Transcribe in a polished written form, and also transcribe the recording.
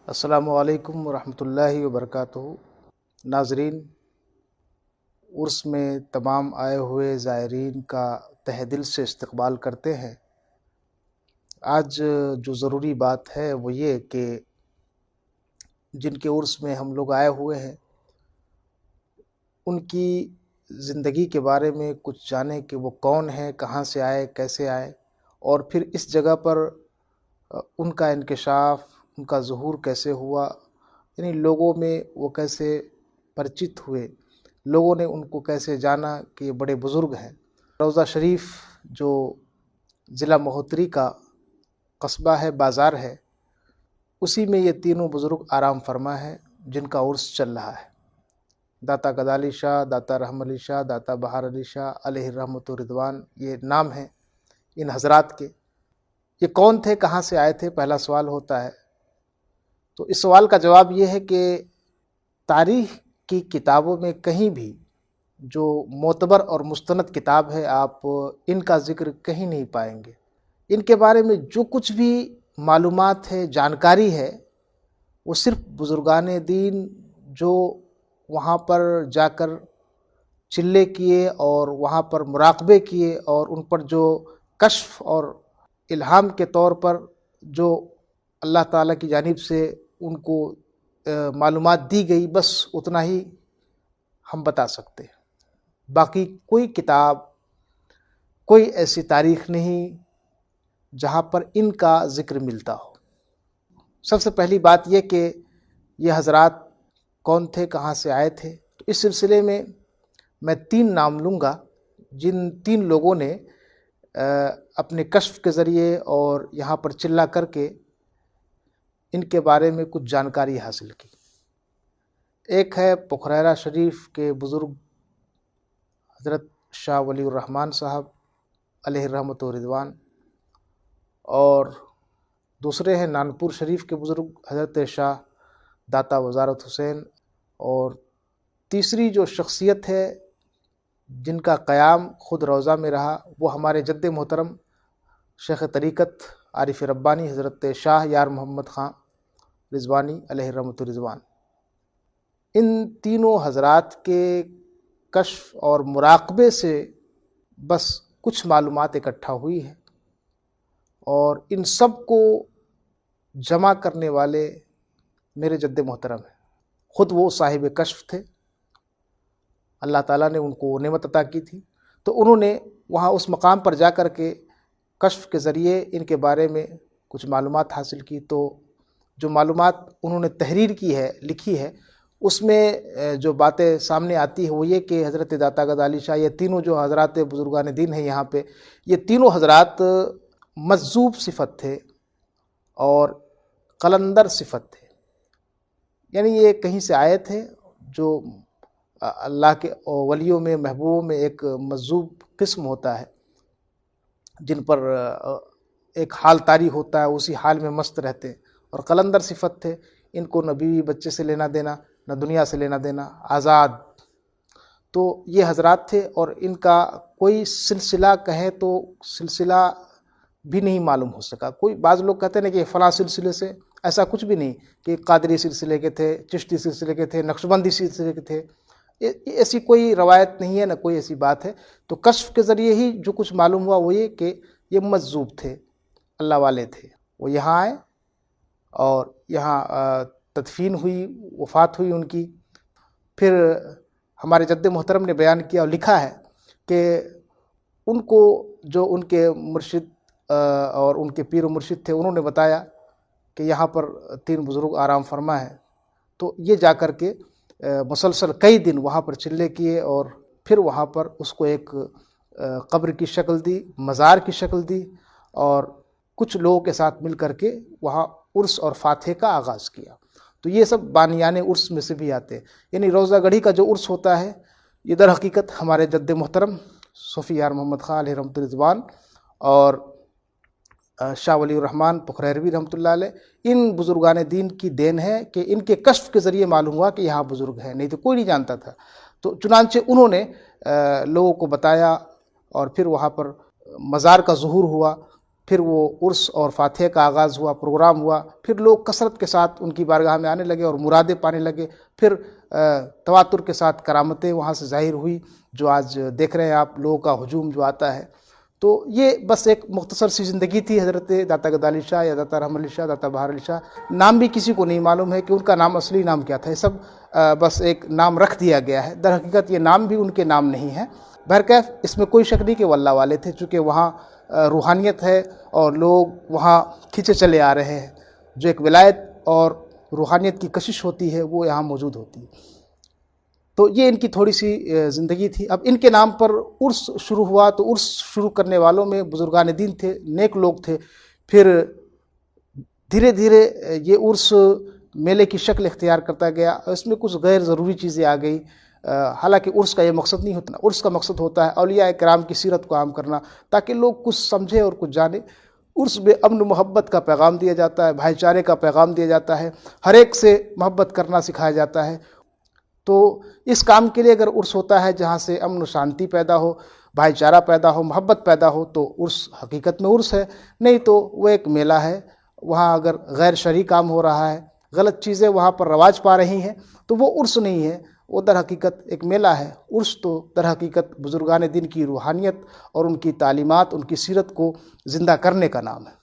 السلام علیکم ورحمۃ اللہ وبرکاتہ۔ ناظرین، عرس میں تمام آئے ہوئے زائرین کا تہ دل سے استقبال کرتے ہیں۔ آج جو ضروری بات ہے وہ یہ کہ جن کے عرس میں ہم لوگ آئے ہوئے ہیں ان کی زندگی کے بارے میں کچھ جانیں کہ وہ کون ہیں، کہاں سے آئے، کیسے آئے، اور پھر اس جگہ پر ان کا انکشاف، ان کا ظہور کیسے ہوا، یعنی لوگوں میں وہ کیسے پرچت ہوئے، لوگوں نے ان کو کیسے جانا کہ یہ بڑے بزرگ ہیں۔ روضہ شریف جو ضلع مہوتری کا قصبہ ہے، بازار ہے، اسی میں یہ تینوں بزرگ آرام فرما ہے جن کا عرس چل رہا ہے۔ داتا گدا علی شاہ، داتا رحم علی شاہ، داتا بہار علی شاہ علیہ رحمت و رضوان، یہ نام ہیں ان حضرات کے۔ یہ کون تھے، کہاں سے آئے تھے، پہلا سوال ہوتا ہے۔ تو اس سوال کا جواب یہ ہے کہ تاریخ کی کتابوں میں کہیں بھی جو معتبر اور مستند کتاب ہے، آپ ان کا ذکر کہیں نہیں پائیں گے۔ ان کے بارے میں جو کچھ بھی معلومات ہے، جانکاری ہے، وہ صرف بزرگان دین جو وہاں پر جا کر چلے کیے اور وہاں پر مراقبے کیے اور ان پر جو کشف اور الہام کے طور پر جو اللہ تعالیٰ کی جانب سے ان کو معلومات دی گئی، بس اتنا ہی ہم بتا سکتے ہیں۔ باقی کوئی کتاب، کوئی ایسی تاریخ نہیں جہاں پر ان کا ذکر ملتا ہو۔ سب سے پہلی بات یہ کہ یہ حضرات کون تھے، کہاں سے آئے تھے، تو اس سلسلے میں میں 3 نام لوں گا جن 3 لوگوں نے اپنے کشف کے ذریعے اور یہاں پر چلا کر کے ان کے بارے میں کچھ جانکاری حاصل کی۔ ایک ہے پکھریرا شریف کے بزرگ حضرت شاہ ولی الرحمن صاحب علیہ رحمت و رضوان، اور دوسرے ہیں نانپور شریف کے بزرگ حضرت شاہ داتا وزارت حسین، اور تیسری جو شخصیت ہے جن کا قیام خود روضہ میں رہا، وہ ہمارے جد محترم شیخ طریقت عارف ربانی حضرت شاہ یار محمد خان رضوانی علیہ رحمت و رضوان۔ ان تینوں حضرات کے کشف اور مراقبے سے بس کچھ معلومات اکٹھا ہوئی ہے، اور ان سب کو جمع کرنے والے میرے جد محترم ہیں۔ خود وہ صاحب کشف تھے، اللہ تعالیٰ نے ان کو وہ نعمت عطا کی تھی، تو انہوں نے وہاں اس مقام پر جا کر کے کشف کے ذریعے ان کے بارے میں کچھ معلومات حاصل کی۔ تو جو معلومات انہوں نے تحریر کی ہے، لکھی ہے، اس میں جو باتیں سامنے آتی ہے وہ یہ کہ حضرت داتا گدا علی شاہ، یہ تینوں جو حضرات بزرگان دین ہیں یہاں پہ، یہ تینوں حضرات مجذوب صفت تھے اور قلندر صفت تھے، یعنی یہ کہیں سے آئے تھے جو اللہ کے ولیوں میں، محبوبوں میں ایک مجذوب قسم ہوتا ہے، جن پر ایک حال طاری ہوتا ہے، اسی حال میں مست رہتے ہیں، اور قلندر صفت تھے۔ ان کو نہ بیوی بچے سے لینا دینا، نہ دنیا سے لینا دینا، آزاد۔ تو یہ حضرات تھے، اور ان کا کوئی سلسلہ کہیں تو سلسلہ بھی نہیں معلوم ہو سکا۔ کوئی بعض لوگ کہتے ہیں کہ فلاں سلسلے سے، ایسا کچھ بھی نہیں کہ قادری سلسلے کے تھے، چشتی سلسلے کے تھے، نقشبندی سلسلے کے تھے، ایسی کوئی روایت نہیں ہے، نہ کوئی ایسی بات ہے۔ تو کشف کے ذریعے ہی جو کچھ معلوم ہوا وہ یہ کہ یہ مجذوب تھے، اللہ والے تھے۔ وہ یہاں آئے اور یہاں تدفین ہوئی، وفات ہوئی ان کی۔ پھر ہمارے جد محترم نے بیان کیا اور لکھا ہے کہ ان کو جو ان کے مرشد اور ان کے پیر و مرشد تھے، انہوں نے بتایا کہ یہاں پر 3 بزرگ آرام فرما ہے، تو یہ جا کر کے مسلسل کئی دن وہاں پر چلے کیے، اور پھر وہاں پر اس کو ایک قبر کی شکل دی، مزار کی شکل دی، اور کچھ لوگوں کے ساتھ مل کر کے وہاں عرس اور فاتحے کا آغاز کیا۔ تو یہ سب بانیان عرس میں سے بھی آتے ہیں، یعنی روضہ گڑھی کا جو عرس ہوتا ہے یہ در حقیقت ہمارے جد محترم صوفی یار محمد خان علیہ رحمت رضوان اور شاہ ولی الرحمن پکھریروی رحمۃ اللہ علیہ، ان بزرگان دین کی دین ہے کہ ان کے کشف کے ذریعے معلوم ہوا کہ یہاں بزرگ ہیں، نہیں تو کوئی نہیں جانتا تھا۔ تو چنانچہ انہوں نے لوگوں کو بتایا، اور پھر وہاں پر مزار کا ظہور ہوا، پھر وہ عرس اور فاتحہ کا آغاز ہوا، پروگرام ہوا، پھر لوگ کثرت کے ساتھ ان کی بارگاہ میں آنے لگے اور مرادیں پانے لگے، پھر تواتر کے ساتھ کرامتیں وہاں سے ظاہر ہوئی، جو آج دیکھ رہے ہیں آپ لوگوں کا ہجوم جو آتا ہے۔ تو یہ بس ایک مختصر سی زندگی تھی حضرت داتا گدال علی شاہ یا داتا رحمت علی شاہ، داتا بہار علی شاہ۔ نام بھی کسی کو نہیں معلوم ہے کہ ان کا نام اصلی نام کیا تھا، یہ سب بس ایک نام رکھ دیا گیا ہے، در حقیقت یہ نام بھی ان کے نام نہیں ہے۔ بہرکیف اس میں کوئی شک نہیں کہ وہ اللہ والے تھے، چونکہ وہاں روحانیت ہے اور لوگ وہاں کھینچے چلے آ رہے ہیں، جو ایک ولایت اور روحانیت کی کشش ہوتی ہے وہ یہاں موجود ہوتی ہے۔ تو یہ ان کی تھوڑی سی زندگی تھی۔ اب ان کے نام پر عرس شروع ہوا، تو عرس شروع کرنے والوں میں بزرگان دین تھے، نیک لوگ تھے۔ پھر دھیرے دھیرے یہ عرس میلے کی شکل اختیار کرتا گیا، اس میں کچھ غیر ضروری چیزیں آ گئی۔ حالانکہ عرس کا یہ مقصد نہیں ہوتا، عرس کا مقصد ہوتا ہے اولیاء کرام کی سیرت کو عام کرنا، تاکہ لوگ کچھ سمجھیں اور کچھ جانیں۔ عرس میں امن و محبت کا پیغام دیا جاتا ہے، بھائی چارے کا پیغام دیا جاتا ہے، ہر ایک سے محبت کرنا سکھایا جاتا ہے۔ تو اس کام کے لیے اگر عرس ہوتا ہے جہاں سے امن و شانتی پیدا ہو، بھائی چارہ پیدا ہو، محبت پیدا ہو، تو عرس حقیقت میں عرس ہے، نہیں تو وہ ایک میلہ ہے۔ وہاں اگر غیر شرعی کام ہو رہا ہے، غلط چیزیں وہاں پر رواج پا رہی ہیں، تو وہ عرس نہیں ہے، وہ در حقیقت ایک میلہ ہے۔ عرس تو در حقیقت بزرگان دین کی روحانیت اور ان کی تعلیمات، ان کی سیرت کو زندہ کرنے کا نام ہے۔